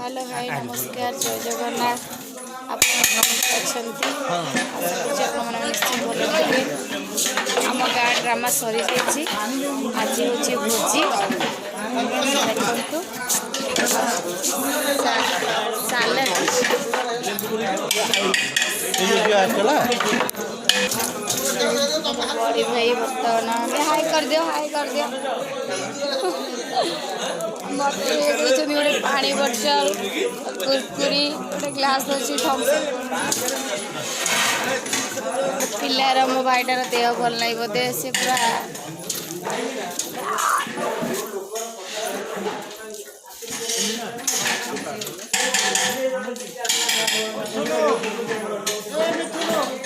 hello hi नमस्कार जय जगन्नाथ आप निश्चित भल थे आम गाँ ड्रामा सरी जाइए आज हूँ भोजी देखु बड़ी भाई बर्तमान हाई कर दियो गोटे पानी बोतल कुरकुरी गोटे ग्लास अच्छी पिलार मो भाईटार देह भल नहीं बोधे से पूरा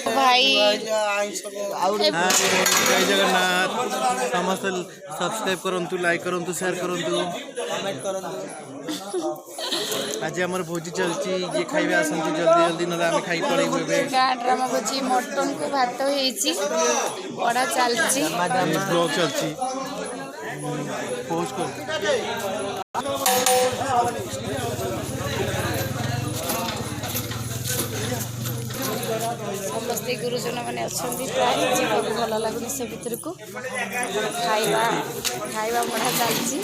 भाई जय जगन्नाथ समस्त सब्सक्राइब करंतु लाइक करंतु शेयर करंतु कमेंट करंतु आज हमर भोजी चलची ये खाइबे आसंती जल्दी जल्दी न आमे खाइ पड़ै होबे गाँ ड्रामा भोजी मटन को भात हेची बड़ा चलची ब्लॉग चलची पोस्ट कर समस्ते गुरुजन मैंने अच्छा प्राय जीवा भल लगुनि से भितर को खाइबा खाइबा बढ़ा चलची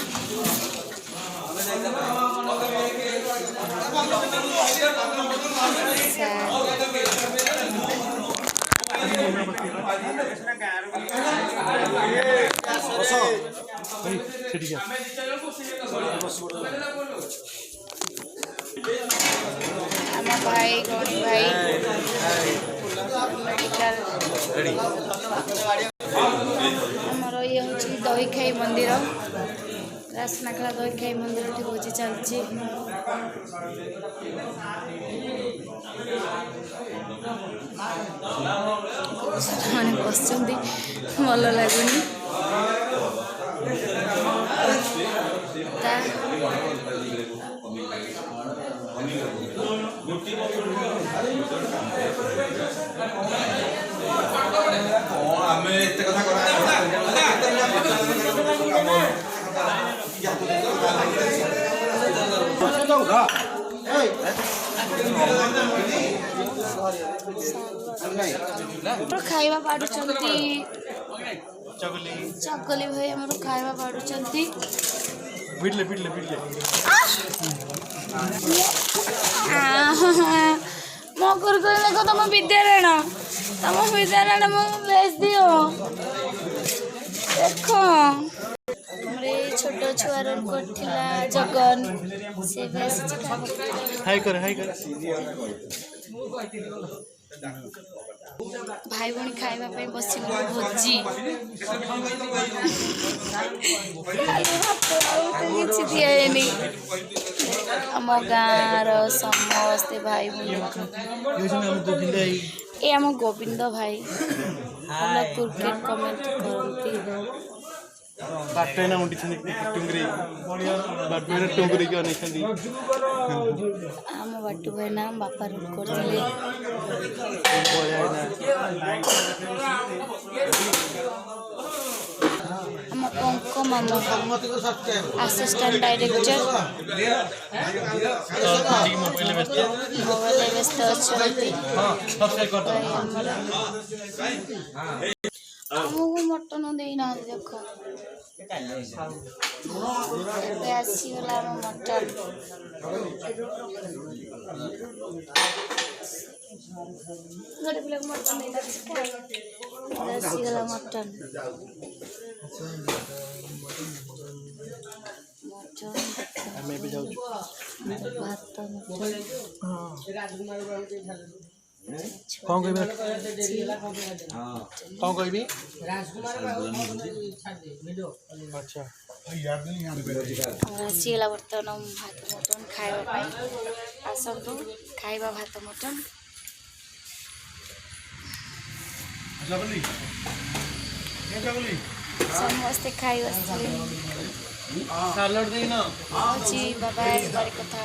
भाई गौरी भाई मेडिकल आमर ये हूँ दही खाई मंदिर रासनाखला दही खाई मंदिर भोजी चलची मैंने बस भल लगुनि खाइबा बाड़ू चकली भाई आम खाइबा बाड़ू मो कुरकुरी देखो तुम विद्यारायण मो बेच दियो देखो छोट छुआर जगन से हाय कर भाई भौणी खाइबा बस भोजी किसी दिए आम गाँव समस्ते भाई भौणी आम गोविंद भाई क्रिकेट कमेंट करती बाटना उठी टुंगरी बाटना टुंगरी के अनेछंदी आम बाटू भाई नाम बापा रूट करथिले आम पंक मामा असिस्टेंट डायरेक्टर मोबाइल व्यस्त अच्छे आमको मटन देना देख आसीगला मटन गोटे पिला मटन आसीगला मटन भात कौन कहबी अच्छा आसीगला बर्तमान भात मटन खाइबा आसतु खाइबा भात मटन समस्ते खाई सालाड देना जी बाबा एक बार कथा